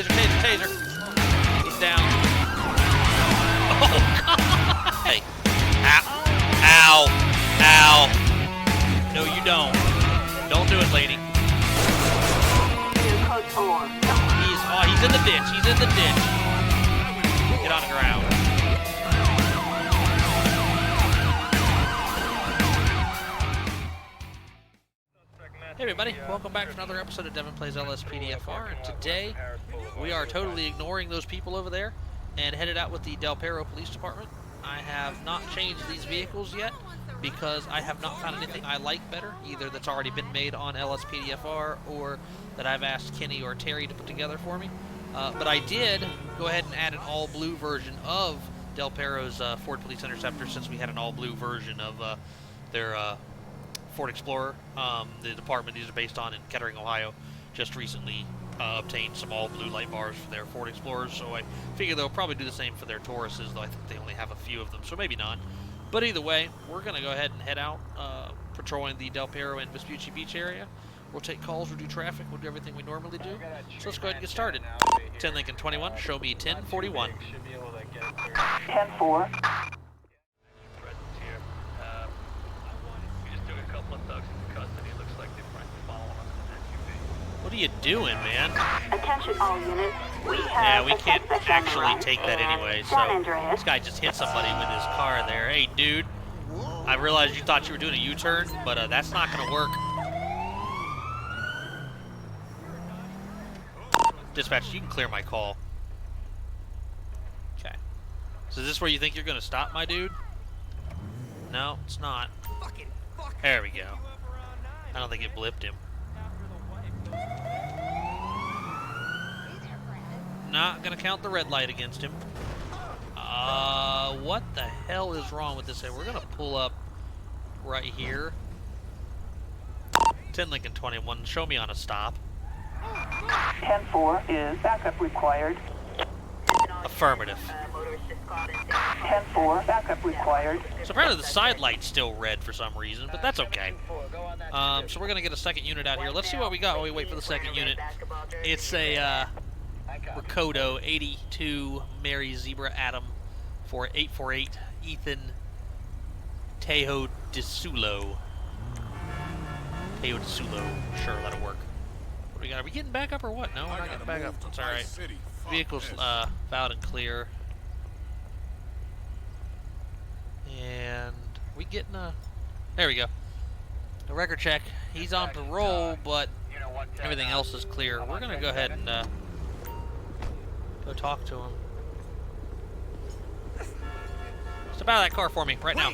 taser, taser, taser. He's down. Oh, God. Hey. Ow. Ow. Ow. No, you don't. Don't do it, lady. He's in the ditch. He's in the ditch. Get on the ground. Hey everybody, welcome back to another episode of Devin Plays LSPDFR, and today we are totally ignoring those people over there and headed out with the Del Perro Police Department. I have not changed these vehicles yet because I have not found anything I like better, either that's already been made on LSPDFR or that I've asked Kenny or Terry to put together for me. But I did go ahead and add an all-blue version of Del Perro's Ford Police Interceptor, since we had an all-blue version of their Ford Explorer. The department these are based on in Kettering, Ohio, just recently obtained some all-blue light bars for their Ford Explorers, so I figure they'll probably do the same for their Tauruses, though I think they only have a few of them, so maybe not. But either way, we're going to go ahead and head out patrolling the Del Perro and Vespucci Beach area. We'll take calls, we'll do traffic, we'll do everything we normally do. So let's go ahead and get started. 10 Lincoln 21, show me 1041. 10-4. What are you doing, man? Attention all units. Yeah, we can't actually take that anyway, so this guy just hit somebody with his car there. Hey, dude, I realized you thought you were doing a U-turn, but that's not going to work. Dispatch, you can clear my call. Okay. So is this where you think you're going to stop, my dude? No, it's not. There we go. I don't think it blipped him. Not gonna count the red light against him. What the hell is wrong with this? We're gonna pull up right here. 10 Lincoln 21, show me on a stop. 10-4 is backup required. Affirmative. 10-4, backup required. So apparently the side light's still red for some reason, but that's okay. So we're gonna get a second unit out here. Let's see what we got while we wait for the second unit. It's a Ricoto 82 Mary Zebra Adam for 848 Ethan Tejo D'Sulo. Tejo D'Sulo. Sure, that'll work. What do we got? Are we getting back up or what? No, we're not getting back up. That's alright. Vehicle's valid and clear. And we getting a... There we go. The record check. He's on parole, but everything else is clear. We're going to go ahead and go talk to him. Step out of that car for me, right now.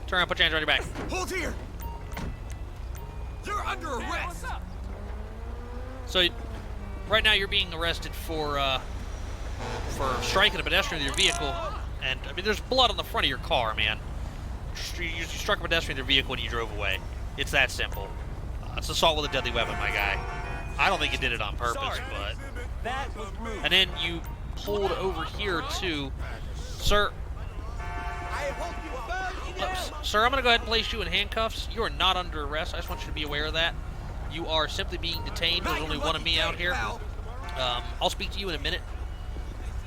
Turn around, put your hands on your back. Hold here! You're under arrest! So, right now you're being arrested for striking a pedestrian with your vehicle. And, I mean, there's blood on the front of your car, man. You struck a pedestrian with your vehicle when you drove away. It's that simple. It's assault with a deadly weapon, my guy. I don't think you did it on purpose, but... And then you pulled over here, too. Sir... Sir, I'm going to go ahead and place you in handcuffs. You are not under arrest. I just want you to be aware of that. You are simply being detained. There's only one of me out here. I'll speak to you in a minute.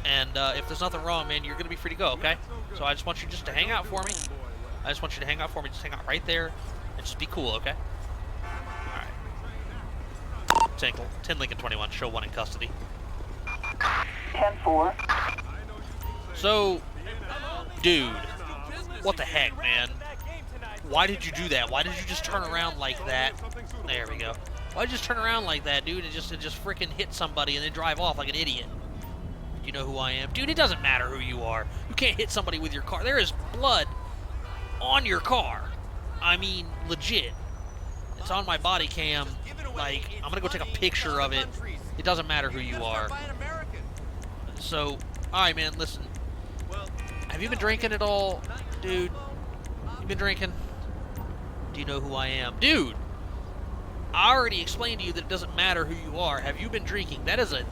And if there's nothing wrong, man, you're going to be free to go, okay? So I just want you just to hang out for me. I just want you to hang out for me. Just hang out right there and just be cool, okay? All right. 10 Lincoln 21, show 1 in custody. 10-4. So, dude, what the heck, man? Why did you do that? Why did you just turn around like that? There we go. Why did you just turn around like that, dude, and just freaking hit somebody and then drive off like an idiot? Do you know who I am? Dude, it doesn't matter who you are. You can't hit somebody with your car. There is blood on your car. I mean, legit. It's on my body cam. Like, I'm going to go take a picture of it. It doesn't matter who you are. So, alright, man, listen. Have you been drinking at all? Dude, you been drinking? Do you know who I am? Dude! I already explained to you that it doesn't matter who you are. Have you been drinking? That is a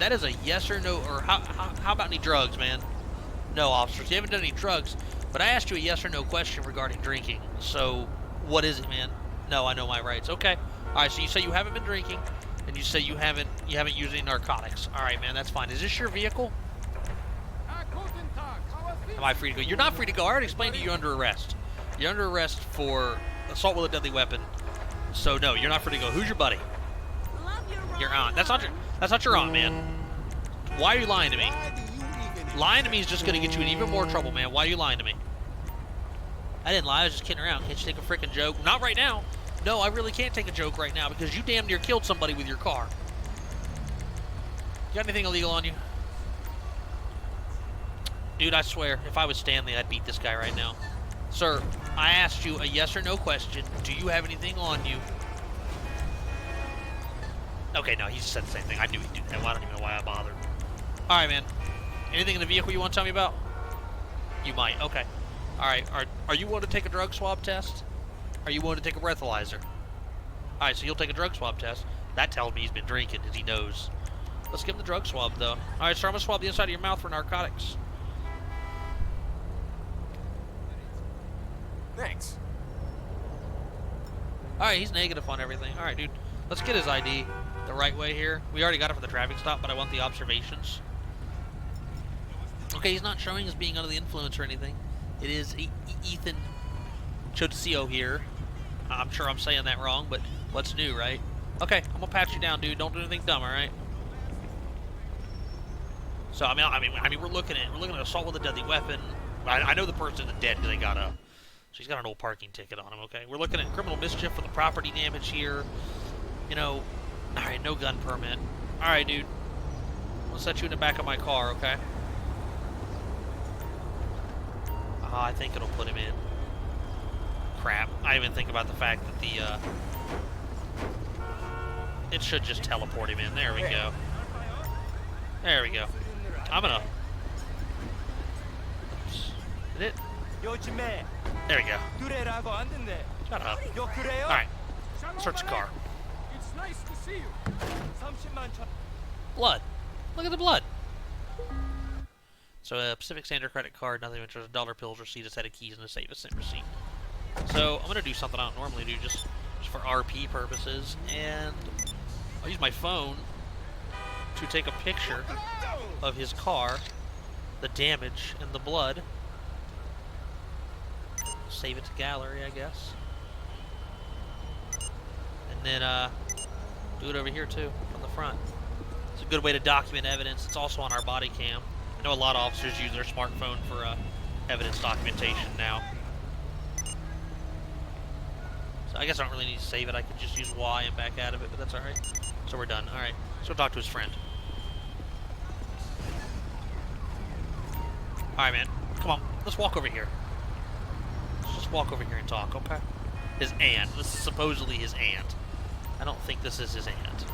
yes or no, or how about any drugs, man? No, officers, you haven't done any drugs, but I asked you a yes or no question regarding drinking. So, what is it, man? No, I know my rights. Okay. Alright, so you say you haven't been drinking, And you say you haven't used any narcotics. All right, man, that's fine. Is this your vehicle? Am I free to go? You're not free to go. I already explained to you you're under arrest. You're under arrest for assault with a deadly weapon. So no, you're not free to go. Who's your buddy? Your aunt. That's not your aunt, man. Why are you lying to me? Lying to me is just going to get you in even more trouble, man. Why are you lying to me? I didn't lie. I was just kidding around. Can't you take a freaking joke? Not right now. No, I really can't take a joke right now because you damn near killed somebody with your car. You got anything illegal on you? Dude, I swear, if I was Stanley, I'd beat this guy right now. Sir, I asked you a yes or no question. Do you have anything on you? Okay, no, he just said the same thing. I knew he'd do that. Well, I don't even know why I bothered. All right, man. Anything in the vehicle you want to tell me about? You might. Okay. All right. Are you willing to take a drug swab test? Are you willing to take a breathalyzer? All right, so you'll take a drug swab test. That tells me he's been drinking, because he knows. Let's give him the drug swab, though. All right, sir, I'm going to swab the inside of your mouth for narcotics. Thanks. All right, he's negative on everything. All right, dude. Let's get his ID the right way here. We already got it for the traffic stop, but I want the observations. Okay, he's not showing as being under the influence or anything. It is Ethan Chodesio here. I'm sure I'm saying that wrong, but what's new, right? Okay, I'm gonna pat you down, dude. Don't do anything dumb, all right? So I mean, we're looking at assault with a deadly weapon. I know the person is dead because she's got an old parking ticket on him. Okay, we're looking at criminal mischief for the property damage here. You know, all right, no gun permit. All right, dude. I'll set you in the back of my car, okay? I think it'll put him in. Crap. I even think about the fact that it should just teleport him in. There we go. There we go. I'm gonna... Oops. Did it? There we go. Shut up. Alright. Search the car. It's nice to see you. Blood. Look at the blood. So a Pacific Standard credit card, nothing but just dollar bills, receipt, a set of keys, and a safe SIM receipt. So I'm gonna do something I don't normally do, just for RP purposes, and I'll use my phone to take a picture of his car, the damage, and the blood. Save it to gallery, I guess. And then do it over here too, from the front. It's a good way to document evidence. It's also on our body cam. I know a lot of officers use their smartphone for evidence documentation now. So I guess I don't really need to save it. I could just use Y and back out of it, but that's alright. So we're done. Alright, let's go talk to his friend. Alright, man. Come on. Let's walk over here. Let's just walk over here and talk, okay? His aunt. This is supposedly his aunt. I don't think this is his aunt.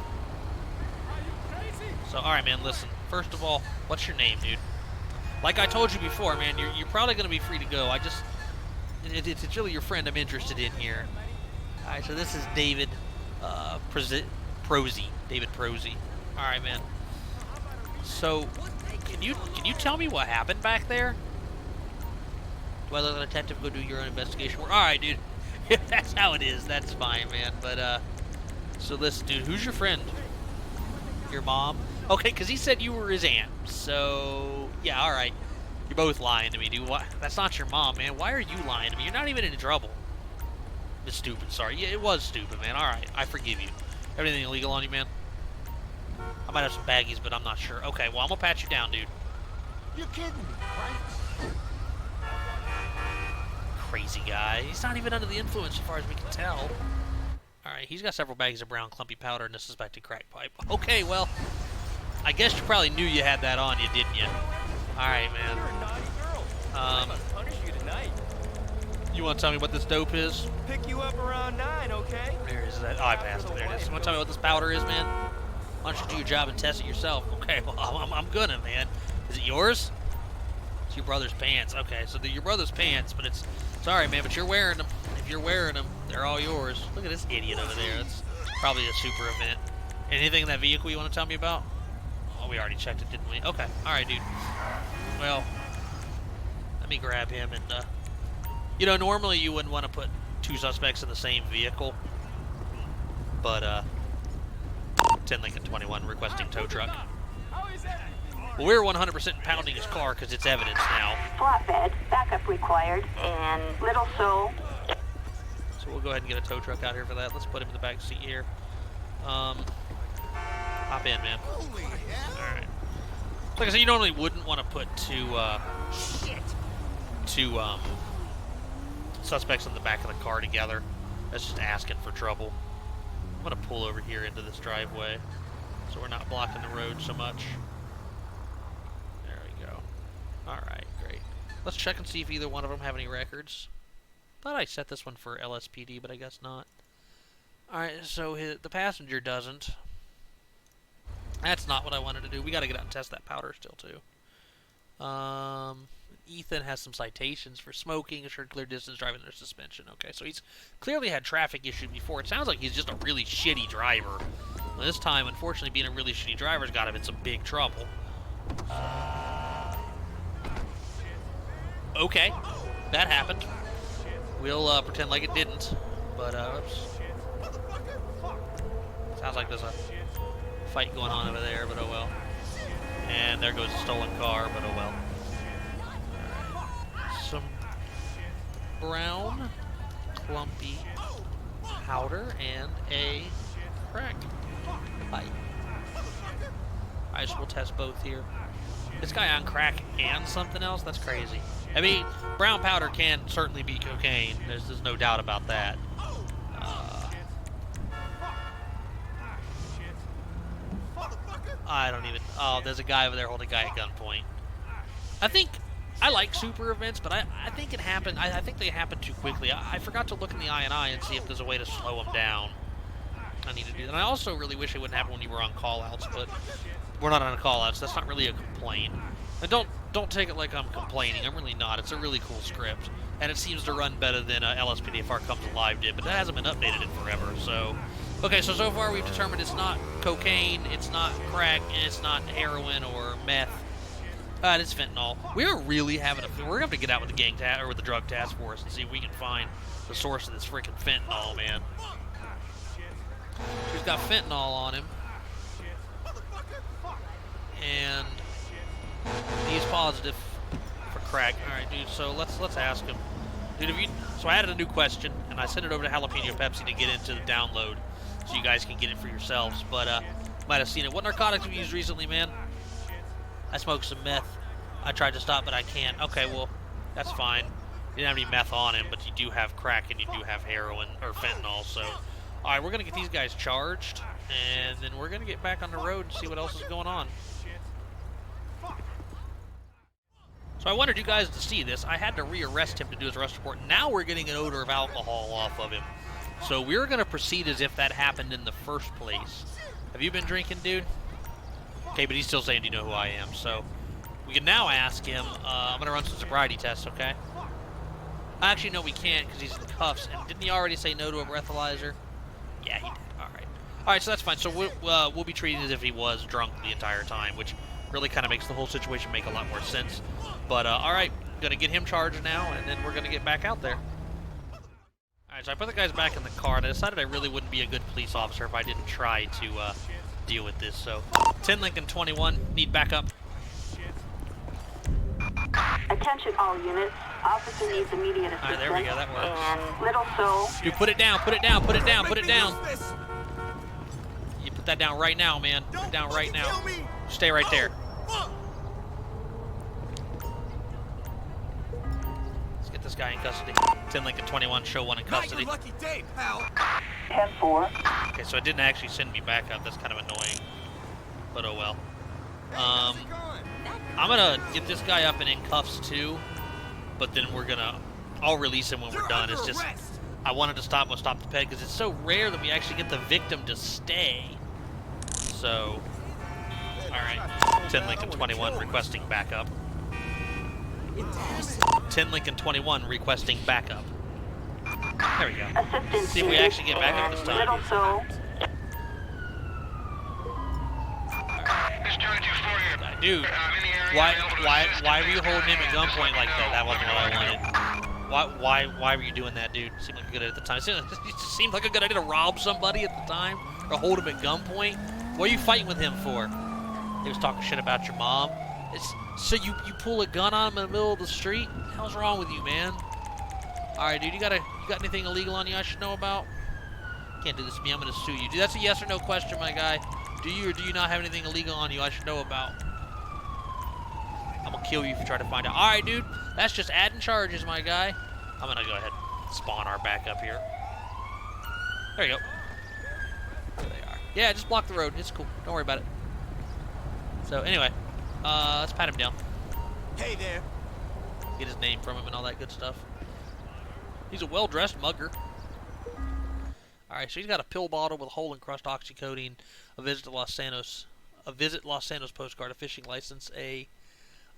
So, alright, man, listen. First of all, what's your name, dude? Like I told you before, man, you're probably going to be free to go. It's really your friend I'm interested in here. Alright, so this is David Prosy. David Prosy. Alright, man. So, can you tell me what happened back there? Do I let a detective go do your own investigation? Alright, dude. If that's how it is, that's fine, man. But, so listen, dude, who's your friend? Your mom? Okay, because he said you were his aunt. So, yeah, alright. You're both lying to me, dude. Why? That's not your mom, man. Why are you lying to me? You're not even in trouble. It's stupid, sorry. Yeah, it was stupid, man. Alright, I forgive you. Everything illegal on you, man? I might have some baggies, but I'm not sure. Okay, well, I'm gonna pat you down, dude. You're kidding me, right? Crazy guy. He's not even under the influence as far as we can tell. Alright, he's got several bags of brown clumpy powder and a suspected crack pipe. Okay, well, I guess you probably knew you had that on you, didn't you? Alright, man. You're a naughty girl. I'm gonna punish you tonight. You want to tell me what this dope is? Pick you up around 9, okay? Where is that? Oh, I passed it. There it is. You want to tell me what this powder is, man? Why don't you do your job and test it yourself? Okay, well, I'm gonna, man. Is it yours? It's your brother's pants. Okay, so they're your brother's pants, but it's sorry, man, but you're wearing them. If you're wearing them, they're all yours. Look at this idiot over there. That's probably a super event. Anything in that vehicle you want to tell me about? Oh, we already checked it, didn't we? Okay. All right, dude. Well, let me grab him and, you know, normally you wouldn't want to put two suspects in the same vehicle, but, 10 Lincoln 21 requesting tow truck. How is that? Well, we're 100% impounding his car because it's evidence now. Flatbed, backup required, and Little Soul. So we'll go ahead and get a tow truck out here for that. Let's put him in the back seat here. Hop in, man. Alright. Like I said, you normally wouldn't want to put two suspects in the back of the car together. That's just asking for trouble. I'm going to pull over here into this driveway so we're not blocking the road so much. There we go. Alright, great. Let's check and see if either one of them have any records. Thought I set this one for LSPD, but I guess not. Alright, so the passenger doesn't. That's not what I wanted to do. We got to get out and test that powder still, too. Ethan has some citations for smoking, assured clear distance, driving under suspension. Okay, so he's clearly had traffic issues before. It sounds like he's just a really shitty driver. Well, this time, unfortunately, being a really shitty driver's got him in some big trouble. Okay, that happened. We'll pretend like it didn't, but oops. Sounds like there's a fight going on over there, but oh well. And there goes the stolen car, but oh well. Alright. Some brown, clumpy powder and a crack pipe. Alright, so we'll test both here. This guy on crack and something else? That's crazy. I mean, brown powder can certainly be cocaine. There's no doubt about that. I don't even... Oh, there's a guy over there holding a guy at gunpoint. I like super events, but I think it happened... I think they happen too quickly. I forgot to look in the I&I and see if there's a way to slow them down. I need to do that. And I also really wish it wouldn't happen when you were on call-outs, but we're not on call-outs. That's not really a complaint. And don't take it like I'm complaining. I'm really not. It's a really cool script. And it seems to run better than LSPDFR Comes Alive did, but that hasn't been updated in forever, so... Okay, so far we've determined it's not cocaine, it's not crack, and it's not heroin or meth. It's fentanyl. We're really having a... We're going to have to get out with the gang or with the drug task force and see if we can find the source of this freaking fentanyl, man. He's got fentanyl on him. And he's positive for crack. Alright, dude, so let's ask him. Dude, so I added a new question, and I sent it over to JalapenoPepsi to get into the download, so you guys can get it for yourselves. But, might have seen it. What narcotics have you used recently, man? I smoked some meth. I tried to stop, but I can't. Okay, well, that's fine. You didn't have any meth on him, but you do have crack, and you do have heroin, or fentanyl, so... Alright, we're going to get these guys charged, and then we're going to get back on the road and see what else is going on. So I wanted you guys to see this. I had to re-arrest him to do his arrest report. Now we're getting an odor of alcohol off of him. So we're going to proceed as if that happened in the first place. Have you been drinking, dude? Okay, but he's still saying, do you know who I am? So we can now ask him. I'm going to run some sobriety tests, okay? Actually, no, we can't because he's in cuffs. And didn't he already say no to a breathalyzer? Yeah, he did. All right. All right, so that's fine. So we'll be treating as if he was drunk the entire time, which really kind of makes the whole situation make a lot more sense. But, all right, going to get him charged now, and then we're going to get back out there. All right, so I put the guys back in the car, and I decided I really wouldn't be a good police officer if I didn't try to deal with this. So, 10 Lincoln 21, need backup. Attention all units. Officer needs immediate assistance. All right, there we go, that works. And Little Soul. Dude, put it down, put it down, put it down, put it down. You put that down right now, man. Put it down right now. Stay right there. This guy in custody. 10 Lincoln 21, show 1 in custody. Lucky day, pal. 10-4. Okay, so it didn't actually send me back up. That's kind of annoying. But oh well. I'm gonna get this guy up and in cuffs too. But then I'll release him when we're done. It's just, I wanted to stop the peg because it's so rare that we actually get the victim to stay. So, alright. 10 Lincoln 21 requesting backup. 10 Lincoln 21 requesting backup. There we go. Assistance. See if we actually get backup this time. Little Soul. Right. Dude, why were you holding him at gunpoint like that? That wasn't what I wanted. Why were you doing that, dude? Seemed like a good idea at the time. It seemed like a good idea to rob somebody at the time or hold him at gunpoint. What are you fighting with him for? He was talking shit about your mom. So you pull a gun on him in the middle of the street? What the hell's wrong with you, man? Alright, dude, you got anything illegal on you I should know about? Can't do this to me, I'm gonna sue you. Dude, that's a yes or no question, my guy. Do you or do you not have anything illegal on you I should know about? I'm gonna kill you if you try to find out. Alright, dude, that's just adding charges, my guy. I'm gonna go ahead and spawn our backup here. There you go. There they are. Yeah, just block the road. It's cool. Don't worry about it. So, anyway, let's pat him down. Hey there. Get his name from him and all that good stuff. He's a well-dressed mugger. Alright, so he's got a pill bottle with a hole in crust, oxycodone, a visit to Los Santos postcard, a fishing license, a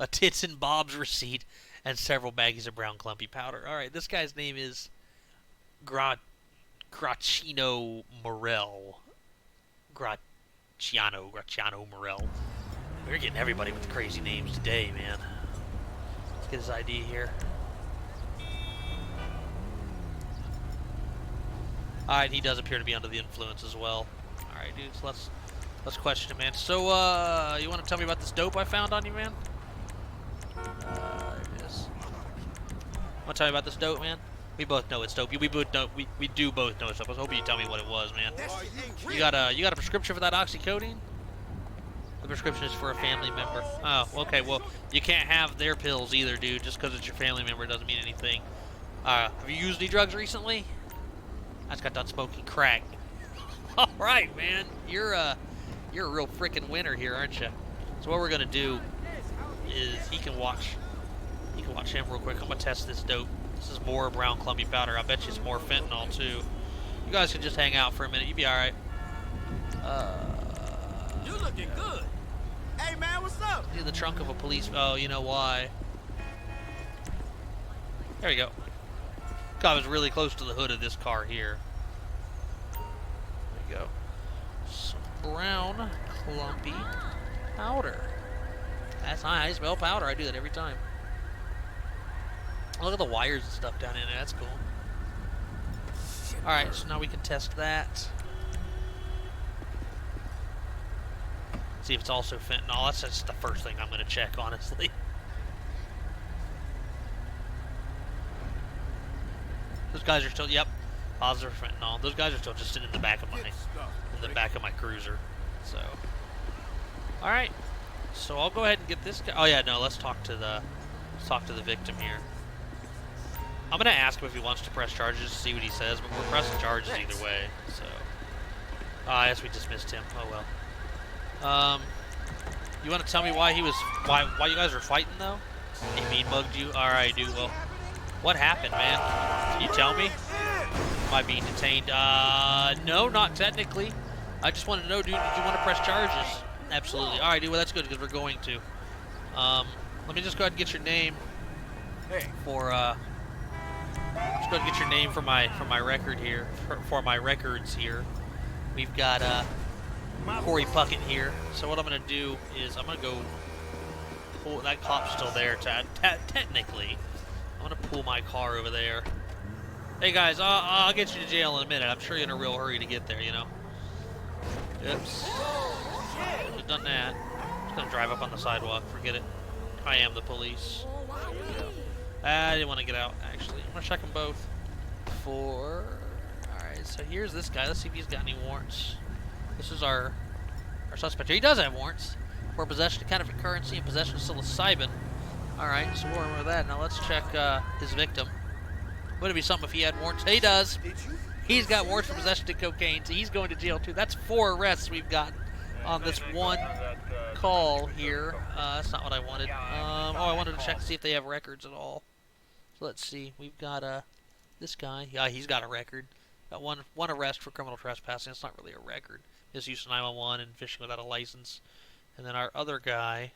tits and bobs receipt, and several baggies of brown clumpy powder. Alright, this guy's name is Graciano Morel. Graciano Morel. We're getting everybody with the crazy names today, man. Let's get his ID here. Alright, he does appear to be under the influence as well. Alright, dudes, let's question him, man. So, you want to tell me about this dope I found on you, man? There it is. Want to tell me about this dope, man? We both know it's dope. We do both know it's dope. I was hoping you'd tell me what it was, man. You got a prescription for that oxycodone? The prescription is for a family member. Oh, okay. Well, you can't have their pills either, dude. Just because it's your family member doesn't mean anything. Have you used any drugs recently? I just got done smoking crack. All right, man. You're a real freaking winner here, aren't you? So what we're gonna do is he can watch him real quick. I'm gonna test this dope. This is more brown clumpy powder. I bet you it's more fentanyl too. You guys can just hang out for a minute. You'll be all right. You looking good. Hey man, what's up? In the trunk of a police. Oh, you know why? There we go. I was really close to the hood of this car here. There we go. Some brown clumpy powder. That's nice. I smell powder. I do that every time. Look at the wires and stuff down in there. That's cool. Alright, so now we can test that. See if it's also fentanyl. That's just the first thing I'm going to check, honestly. Those guys are still, yep, positive fentanyl. Those guys are still just sitting in the back of my cruiser. So, all right. So I'll go ahead and get this guy. Oh yeah, no. Let's talk to the victim here. I'm gonna ask him if he wants to press charges, see what he says. But we're pressing charges either way. So, I guess we dismissed him. Oh well. You want to tell me why you guys were fighting though? He mean mugged you. All right, dude. Well. What happened, man? Can you tell me? Am I being detained? No, not technically. I just wanted to know, dude, did you want to press charges? Absolutely. All right, dude, well, that's good because we're going to. Let me just go ahead and get your name for, just go ahead and get your name for my record here, for my records here. We've got, Corey Puckett here. So what I'm going to do is I'm going to go pull, that cop's still there, technically. I'm gonna pull my car over there. Hey guys, I'll get you to jail in a minute. I'm sure you're in a real hurry to get there, you know. Oops. We've done that. Just gonna drive up on the sidewalk. Forget it. I am the police. I didn't want to get out, actually. I'm gonna check them both. Alright, so here's this guy. Let's see if he's got any warrants. This is our suspect here. He does have warrants for possession of counterfeit currency and possession of psilocybin. Alright, so we'll remember that. Now let's check his victim. Would it be something if he had warrants? He does. He's got warrants for possession of cocaine, so he's going to jail too. That's 4 arrests we've got on this one call here. That's not what I wanted. I wanted to check to see if they have records at all. So let's see. We've got this guy. Yeah, he's got a record. Got one arrest for criminal trespassing. It's not really a record. Misuse of 911 and fishing without a license. And then our other guy,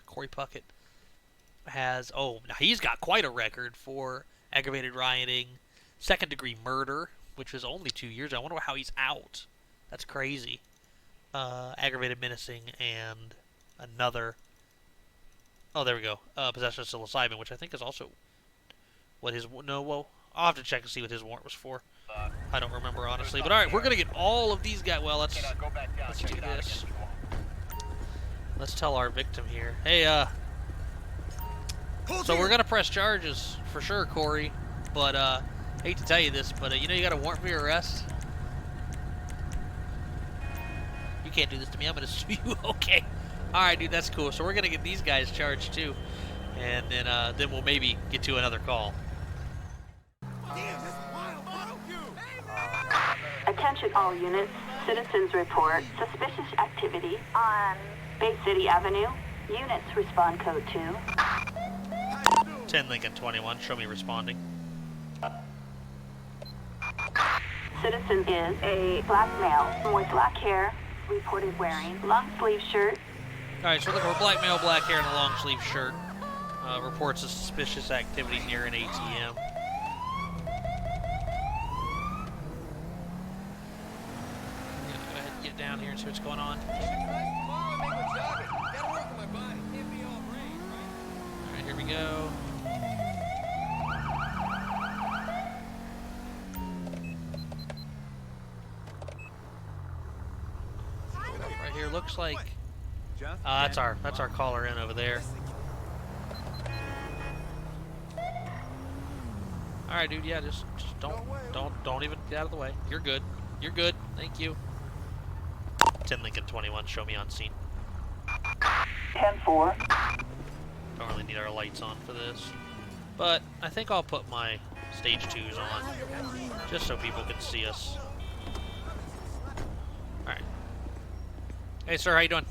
Corey Puckett, has, now he's got quite a record for aggravated rioting, second-degree murder, which was only 2 years. I wonder how he's out. That's crazy. Aggravated menacing and another. Oh, there we go. Possession of psilocybin, which I think is also what his. No, well, I'll have to check and see what his warrant was for. I don't remember, honestly. But alright, we're going to get all of these guys. Well, let's do this. Let's tell our victim here. Hey, so we're going to press charges for sure, Corey. But, hate to tell you this, but, you know you got a warrant for your arrest? You can't do this to me. I'm going to sue you. Okay. Alright, dude, that's cool. So we're going to get these guys charged, too. And then we'll maybe get to another call. Attention all units. Citizens report suspicious activity on Bay City Avenue. Units respond code 2. 10 Lincoln 21. Show me responding. Citizen is a black male with black hair, reported wearing long sleeve shirt. Alright, so looking for black male, black hair, and a long sleeve shirt. Reports of suspicious activity near an ATM. Down here and see what's going on. Alright, here we go. Right here looks like that's our caller in over there. Alright, dude, yeah, just don't even get out of the way. You're good. You're good. Thank you. 10 Lincoln 21, show me on scene. 10-4. Don't really need our lights on for this. But I think I'll put my stage 2s on, just so people can see us. Alright. Hey sir, how you doing?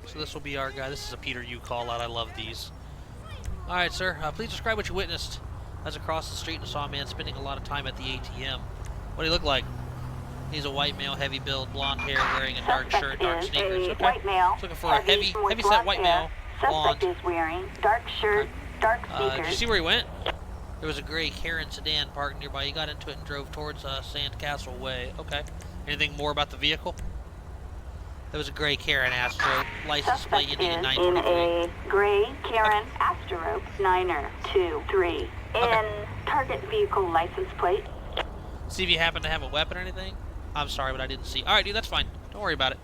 So this will be our guy. This is a Peter U call out. I love these. Alright sir, please describe what you witnessed. As across the street and saw a man spending a lot of time at the ATM. What do he look like? He's a white male, heavy build, blonde hair, wearing a dark shirt, dark sneakers. Okay. White male, looking for a heavy set white male, blonde. Suspect is wearing dark shirt, dark sneakers. Did you see where he went? There was a gray Karen sedan parked nearby. He got into it and drove towards Sandcastle Way. Okay. Anything more about the vehicle? There was a gray Karen Astro, license plate ending in 923. In a gray Karen Astro 923. In target vehicle license plate. See if you happen to have a weapon or anything. I'm sorry, but I didn't see. Alright, dude, that's fine. Don't worry about it.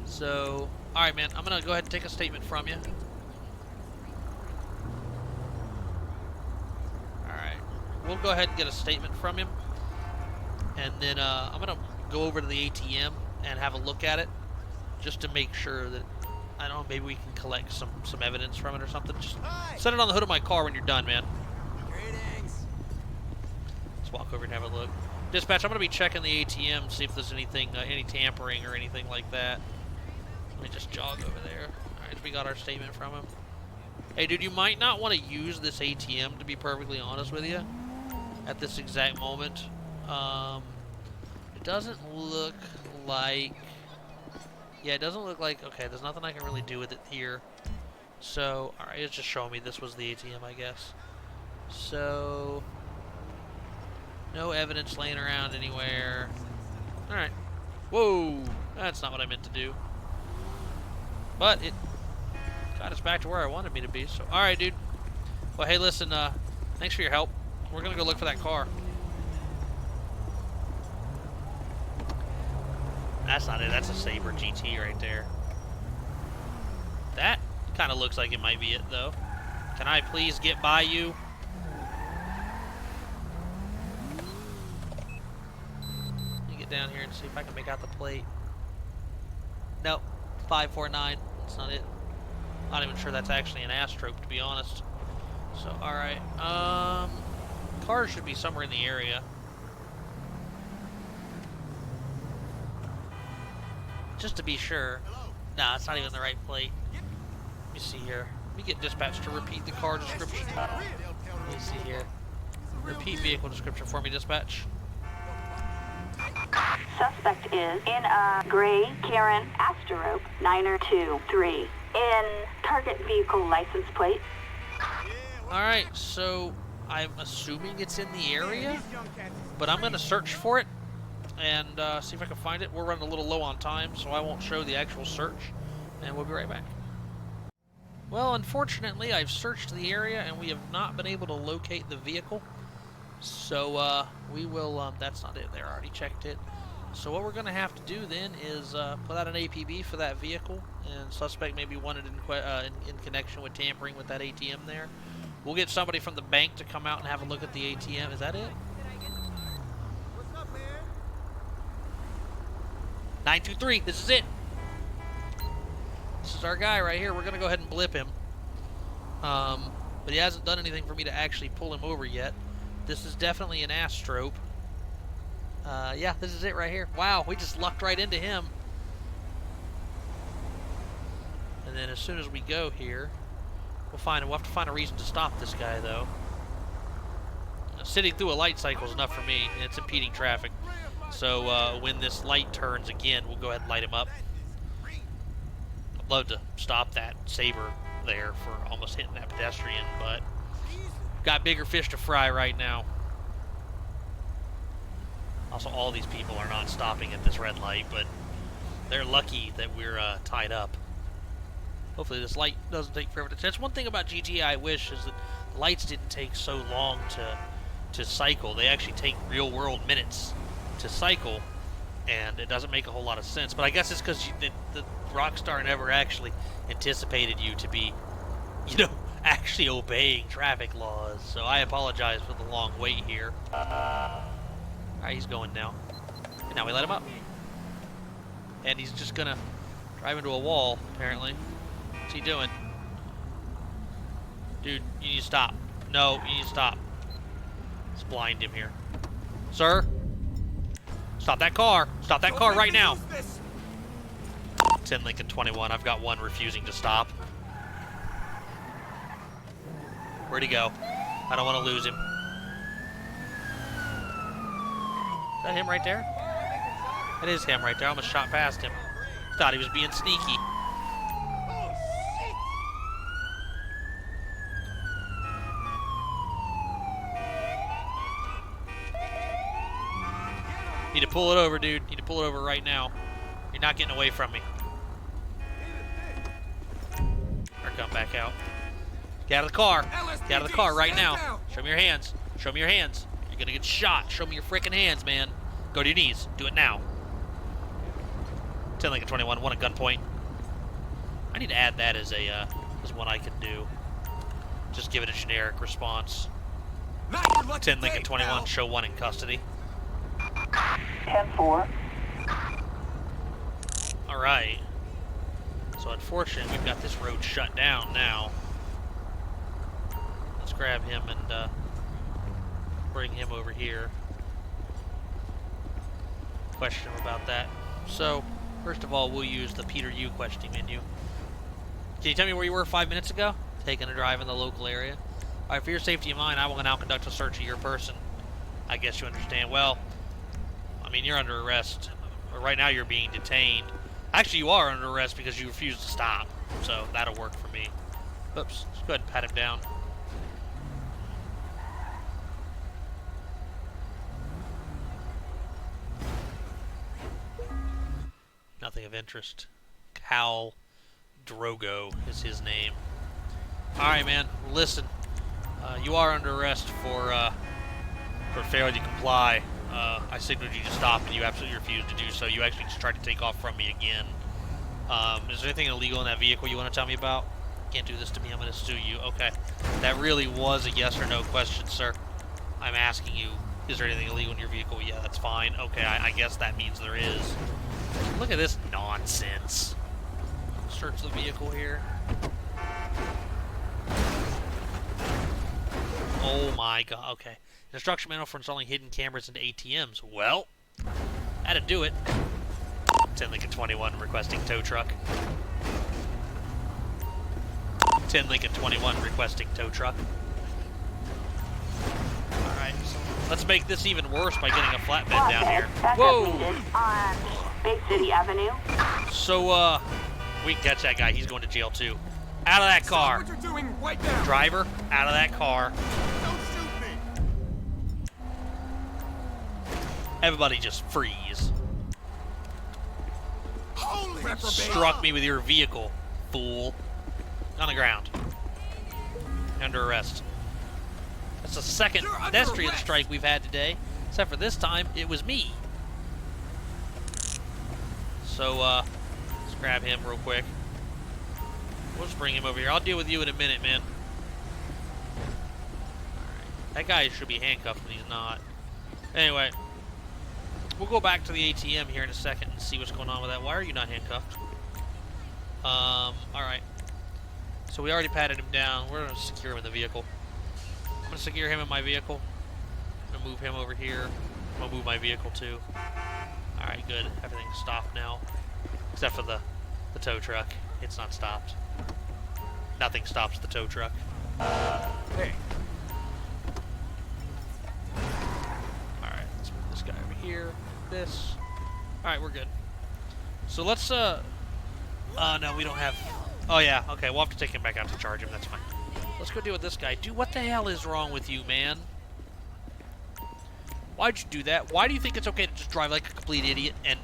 So, alright, man. I'm going to go ahead and take a statement from you. Alright. We'll go ahead and get a statement from him. And then I'm going to go over to the ATM and have a look at it. Just to make sure that, I don't know, maybe we can collect some evidence from it or something. Just set it on the hood of my car when you're done, man. Let's walk over and have a look. Dispatch, I'm going to be checking the ATM, see if there's anything, any tampering or anything like that. Let me just jog over there. Alright, we got our statement from him. Hey, dude, you might not want to use this ATM, to be perfectly honest with you, at this exact moment. It doesn't look like... Yeah, it doesn't look like... Okay, there's nothing I can really do with it here. So, alright, it's just showing me this was the ATM, I guess. So... No evidence laying around anywhere. Alright. Whoa! That's not what I meant to do. But it got us back to where I wanted me to be. So, alright, dude. Well, hey, listen, thanks for your help. We're gonna go look for that car. That's not it. That's a Sabre GT right there. That kind of looks like it might be it, though. Can I please get by you? Down here and see if I can make out the plate. Nope, 549. That's not it. Not even sure that's actually an Astro, to be honest. So, alright. Cars should be somewhere in the area. Just to be sure. Nah, it's not even the right plate. Let me see here. Let me get dispatch to repeat the car description. Let me see here. Repeat vehicle description for me, dispatch. Suspect is in a gray Karen Astro 923 in target vehicle license plate. Alright, so I'm assuming it's in the area, but I'm going to search for it and see if I can find it. We're running a little low on time, so I won't show the actual search, and we'll be right back. Well, unfortunately, I've searched the area and we have not been able to locate the vehicle. So, we will, that's not it there, I already checked it. So what we're going to have to do then is put out an APB for that vehicle, and suspect may be wanted in connection with tampering with that ATM there. We'll get somebody from the bank to come out and have a look at the ATM. Is that it? What's up, man? 923, this is it. This is our guy right here. We're going to go ahead and blip him. But he hasn't done anything for me to actually pull him over yet. This is definitely an ass strobe. Yeah, this is it right here. Wow, we just lucked right into him. And then as soon as we go here, we'll have to find a reason to stop this guy, though. Sitting through a light cycle is enough for me, and it's impeding traffic. So when this light turns again, we'll go ahead and light him up. I'd love to stop that Saber there for almost hitting that pedestrian, but got bigger fish to fry right now. Also, all these people are not stopping at this red light, but they're lucky that we're tied up. Hopefully this light doesn't take forever to... That's one thing about GTA I wish, is that the lights didn't take so long to cycle. They actually take real-world minutes to cycle, and it doesn't make a whole lot of sense. But I guess it's because the Rockstar never actually anticipated you to be, you know, actually obeying traffic laws. So I apologize for the long wait here. Alright, he's going now. And now we let him up. And he's just gonna drive into a wall, apparently. What's he doing? Dude, you need to stop. No, you need to stop. Let's blind him here. Sir? Stop that car. Stop that car right now. 10 Lincoln 21. I've got one refusing to stop. Where'd he go? I don't want to lose him. Is that him right there? It is him right there. I almost shot past him. Thought he was being sneaky. Need to pull it over, dude. Need to pull it over right now. You're not getting away from me. Or come back out. Get out of the car. Get out of the car right now. Show me your hands. Show me your hands. You're gonna get shot. Show me your freaking hands, man. Go to your knees. Do it now. 10 Lincoln 21. One at gunpoint. I need to add that as one I can do. Just give it a generic response. 10 Lincoln 21. Show one in custody. 10-4. All right. So unfortunately, we've got this road shut down now. Let's grab him and bring him over here. Question him about that. So, first of all, we'll use the Peter U questioning menu. Can you tell me where you were 5 minutes ago? Taking a drive in the local area. All right, for your safety and mine, I will now conduct a search of your person. I guess you understand. Well, I mean, you're under arrest. Right now, you're being detained. Actually, you are under arrest because you refused to stop. So that'll work for me. Oops. Let's go ahead and pat him down. Nothing of interest. Cal Drogo is his name. Alright, man. Listen. You are under arrest for failure to comply. I signaled you to stop and you absolutely refused to do so. You actually just tried to take off from me again. Is there anything illegal in that vehicle you want to tell me about? Can't do this to me, I'm going to sue you. Okay. That really was a yes or no question, sir. I'm asking you, is there anything illegal in your vehicle? Yeah, that's fine. Okay, I guess that means there is. Look at this nonsense. Search the vehicle here. Oh my god, okay. Instruction manual for installing hidden cameras into ATMs. Well, that'd do it. 10 Lincoln 21 requesting tow truck. 10 Lincoln 21 requesting tow truck. Alright, let's make this even worse by getting a flatbed down here. Whoa! On Bay City Avenue. So, we can catch that guy. He's going to jail too. Out of that car. What you're doing right now. Driver, out of that car. Don't shoot me. Everybody just freeze. Holy reprobate. Struck me with your vehicle, fool. On the ground. Under arrest. That's the second pedestrian strike we've had today. Except for this time, it was me. So, let's grab him real quick. We'll just bring him over here. I'll deal with you in a minute, man. Alright. That guy should be handcuffed, but he's not. Anyway, we'll go back to the ATM here in a second and see what's going on with that. Why are you not handcuffed? Alright. So we already patted him down. We're going to secure him in the vehicle. I'm going to secure him in my vehicle. I'm going to move him over here. I'm going to move my vehicle too. Alright, good. Everything's stopped now. Except for the tow truck. It's not stopped. Nothing stops the tow truck. Hey. Alright, let's move this guy over here. This. Alright, we're good. So let's, no, we don't have... Oh, yeah, okay, we'll have to take him back out to charge him. That's fine. Let's go deal with this guy. Dude, what the hell is wrong with you, man? Why'd you do that? Why do you think it's okay to just drive like a complete idiot and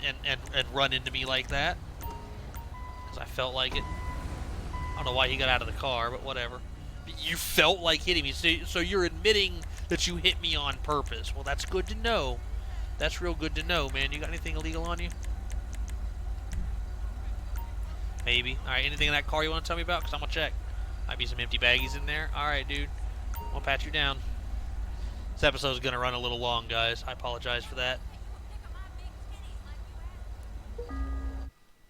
run into me like that? Because I felt like it. I don't know why he got out of the car, but whatever. You felt like hitting me, so you're admitting that you hit me on purpose. Well, that's good to know. That's real good to know, man. You got anything illegal on you? Maybe. Alright, anything in that car you want to tell me about? Because I'm going to check. Might be some empty baggies in there. Alright, dude. I'm going to pat you down. This episode is going to run a little long, guys. I apologize for that.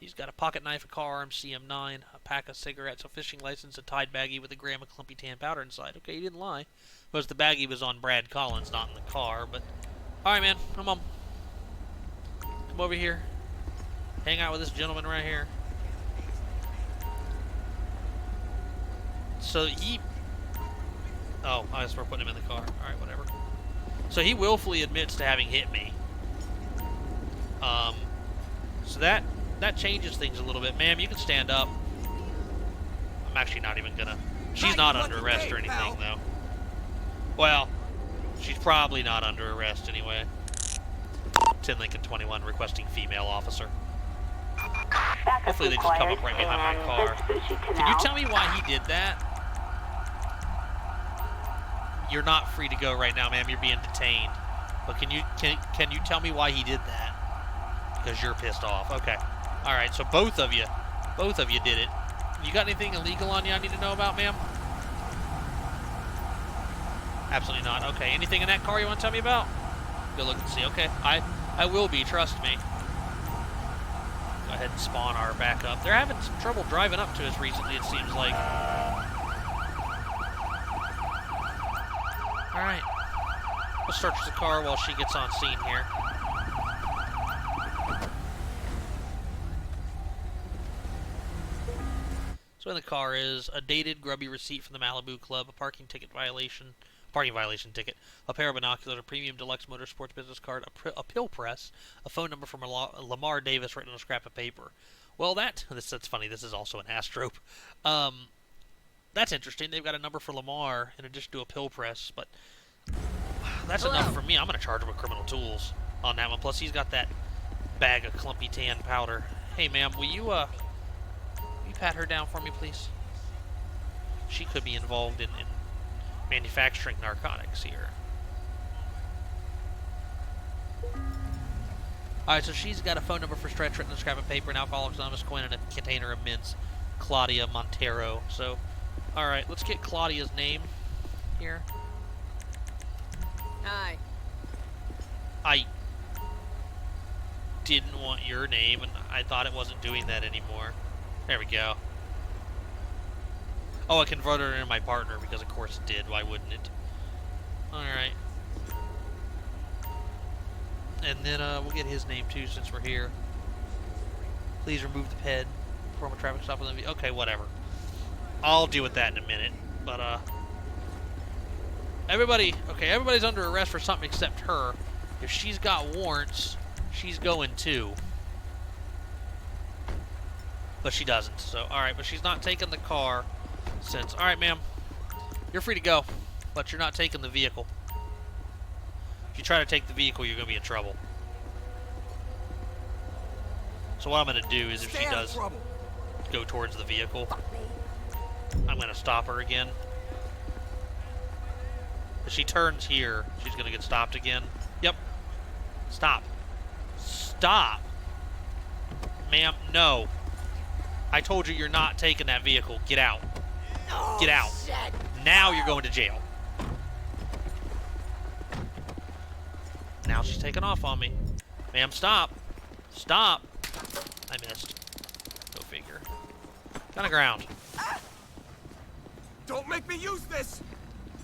He's got a pocket knife, a car arm, CM9, a pack of cigarettes, a fishing license, a Tide baggie with a gram of clumpy tan powder inside. Okay, he didn't lie. Because the baggie was on Brad Collins, not in the car, but... Alright, man. Come on. Come over here. Hang out with this gentleman right here. So he... Oh, I guess we're putting him in the car. Alright, whatever. So he willfully admits to having hit me. So that changes things a little bit. Ma'am, you can stand up. I'm actually not even gonna... She's not under arrest or anything, though. Well, she's probably not under arrest anyway. 10 Lincoln 21 requesting female officer. Hopefully they just come up right behind my car. Can you tell me why he did that? You're not free to go right now, ma'am. You're being detained. But can you tell me why he did that? Because you're pissed off. Okay. All right. So both of you did it. You got anything illegal on you I need to know about, ma'am? Absolutely not. Okay. Anything in that car you want to tell me about? Go look and see. Okay. I will be. Trust me. Go ahead and spawn our backup. They're having some trouble driving up to us recently, it seems like. Alright. We'll search the car while she gets on scene here. So in the car is a dated, grubby receipt from the Malibu Club, a parking violation ticket, a pair of binoculars, a premium deluxe motorsports business card, a pill press, a phone number from Lamar Davis written on a scrap of paper. Well, that's funny. This is also an Astrope. That's interesting. They've got a number for Lamar in addition to a pill press, but that's enough for me. I'm going to charge him with criminal tools on that one. Plus, he's got that bag of clumpy tan powder. Hey, ma'am, will you pat her down for me, please? She could be involved in manufacturing narcotics here. Alright, so she's got a phone number for Stretch written on a scrap of paper, an Alcoholics Anonymous coin, and a container of mints. Claudia Montero. So, alright, let's get Claudia's name here. Hi. I didn't want your name, and I thought it wasn't doing that anymore. There we go. Oh, I converted her into my partner, because of course it did. Why wouldn't it? Alright. And then we'll get his name too, since we're here. Please remove the ped. Perform a traffic stop with the... Okay, whatever. I'll deal with that in a minute. But, everybody's under arrest for something except her. If she's got warrants, she's going too. But she doesn't. So, alright, but she's not taking the car since... Alright, ma'am. You're free to go. But you're not taking the vehicle. If you try to take the vehicle, you're going to be in trouble. So what I'm going to do is if she does go towards the vehicle, I'm going to stop her again. If she turns here, she's going to get stopped again. Yep. Stop. Stop. Ma'am, no. I told you you're not taking that vehicle. Get out. Get out. Now you're going to jail. Now she's taking off on me. Ma'am, stop. Stop. I missed. Go figure. On the ground. Don't make me use this!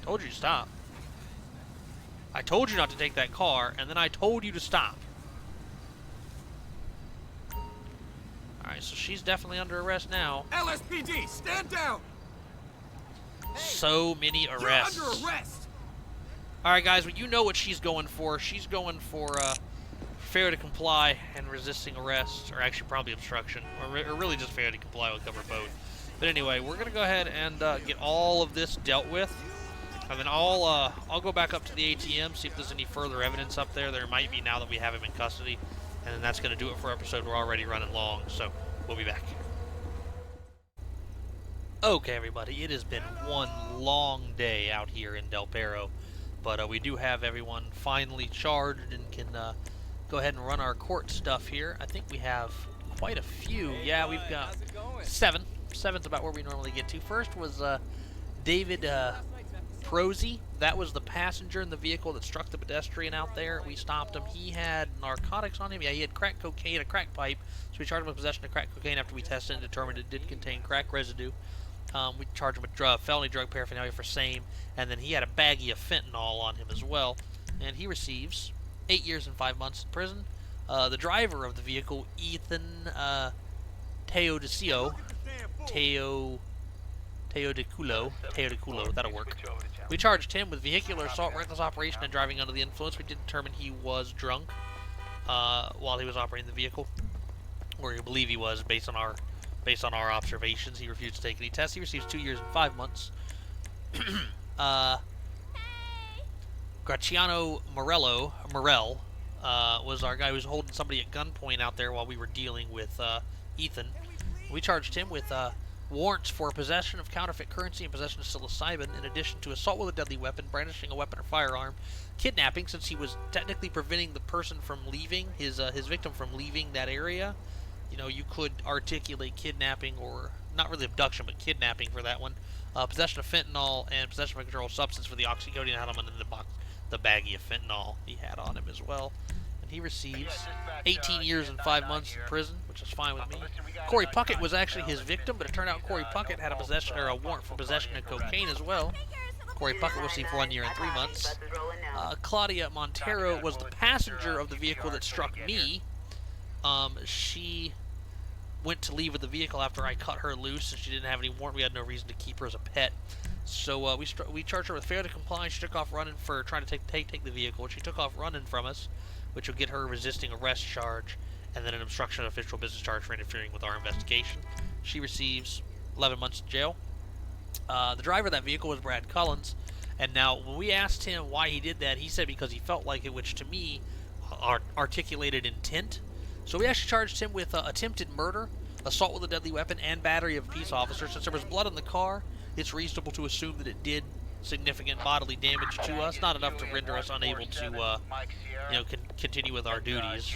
Told you to stop. I told you not to take that car, and then I told you to stop. Alright, so she's definitely under arrest now. LSPD, stand down! So many arrests. You're under arrest! Alright, guys, well, you know what she's going for. She's going for failure to comply and resisting arrest, or actually probably obstruction, or really just failure to comply. Will cover both. But anyway, we're going to go ahead and get all of this dealt with. And then I'll go back up to the ATM, see if there's any further evidence up there. There might be now that we have him in custody. And then that's going to do it for our episode. We're already running long, so we'll be back. Okay, everybody, it has been one long day out here in Del Perro. But we do have everyone finally charged and can go ahead and run our court stuff here. I think we have quite a few. Yeah, we've got 7. 7's about where we normally get to. First was David Prosy. That was the passenger in the vehicle that struck the pedestrian out there. We stopped him. He had narcotics on him. Yeah, he had crack cocaine, a crack pipe. So we charged him with possession of crack cocaine after we tested and determined it did contain crack residue. We charged him with felony drug paraphernalia for same. And then he had a baggie of fentanyl on him as well. And he receives 8 years and 5 months in prison. The driver of the vehicle, Ethan Teodosio, Teodoculo, that'll work. We charged him with vehicular assault, reckless operation, and driving under the influence. We did determine he was drunk while he was operating the vehicle, or we believe he was based on our observations. He refused to take any tests. He receives 2 years and 5 months. Graciano Morel was our guy who was holding somebody at gunpoint out there while we were dealing with Ethan. We charged him with warrants for possession of counterfeit currency and possession of psilocybin, in addition to assault with a deadly weapon, brandishing a weapon or firearm, kidnapping, since he was technically preventing the person from leaving, his victim from leaving that area. You know, you could articulate kidnapping, or not really abduction, but kidnapping for that one. Possession of fentanyl and possession of a controlled substance for the oxycodone element in the baggie of fentanyl he had on him as well. And he receives 18 years and 5 months in prison, which is fine with me. Corey Puckett was actually his victim, but it turned out Corey Puckett had a warrant for possession of cocaine as well. Corey Puckett received 1 year and 3 months. Claudia Montero was the passenger of the vehicle that struck me. She went to leave with the vehicle after I cut her loose, and she didn't have any warrant. We had no reason to keep her as a pet. So we charged her with failure to comply. She took off running for trying to take the vehicle. She took off running from us, which will get her a resisting arrest charge, and then an obstruction of official business charge for interfering with our investigation. She receives 11 months in jail. The driver of that vehicle was Brad Collins, and now when we asked him why he did that, he said because he felt like it, which to me articulated intent. So we actually charged him with attempted murder, assault with a deadly weapon, and battery of a peace officer. Since there was blood in the car, it's reasonable to assume that it did significant bodily damage to us, not enough to render us unable to, continue with our duties.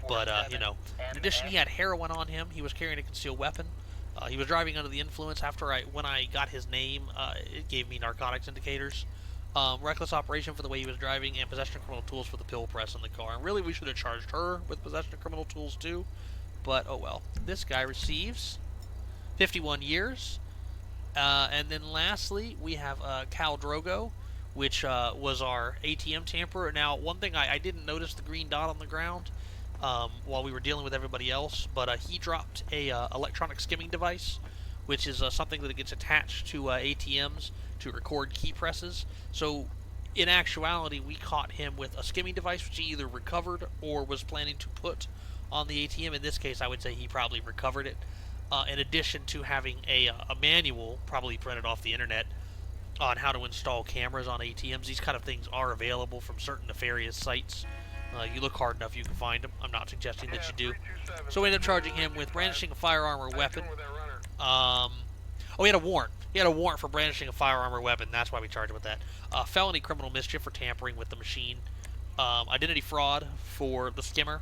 But, in addition, he had heroin on him. He was carrying a concealed weapon. He was driving under the influence. When I got his name, it gave me narcotics indicators. Reckless operation for the way he was driving, and possession of criminal tools for the pill press in the car. And really, we should have charged her with possession of criminal tools too. But, oh well. This guy receives 51 years. And then lastly, we have Cal Drogo, which was our ATM tamperer. Now, one thing, I didn't notice the green dot on the ground while we were dealing with everybody else, but he dropped a electronic skimming device, which is something that gets attached to ATMs to record key presses. So, in actuality, we caught him with a skimming device, which he either recovered or was planning to put on the ATM. In this case, I would say he probably recovered it. In addition to having a manual, probably printed off the internet, on how to install cameras on ATMs. These kind of things are available from certain nefarious sites. You look hard enough, you can find them. I'm not suggesting that you do. So we ended up charging him with brandishing a firearm or weapon. He had a warrant. He had a warrant for brandishing a firearm or weapon. That's why we charged him with that. Felony criminal mischief for tampering with the machine. Identity fraud for the skimmer.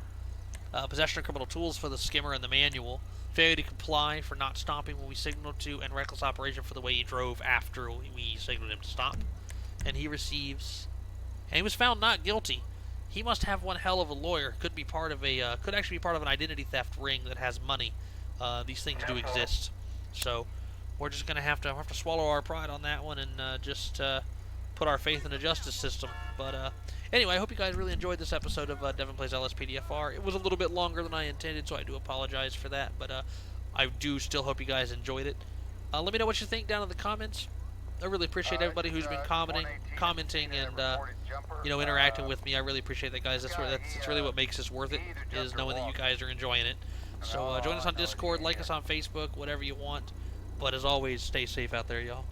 Possession of criminal tools for the skimmer and the manual. Failure to comply for not stopping when we signaled to, and reckless operation for the way he drove after we signaled him to stop. And he receives... And he was found not guilty. He must have one hell of a lawyer. Could be part of a... could actually be part of an identity theft ring that has money. These things do exist. So, we're just going to have to swallow our pride on that one and just put our faith in the justice system. But, anyway, I hope you guys really enjoyed this episode of Devin Plays LSPDFR. It was a little bit longer than I intended, so I do apologize for that. But I do still hope you guys enjoyed it. Let me know what you think down in the comments. I really appreciate everybody who's been commenting and interacting with me. I really appreciate that, guys. That's really what makes this worth it, is knowing that you guys are enjoying it. So join us on Discord, like us on Facebook, whatever you want. But as always, stay safe out there, y'all.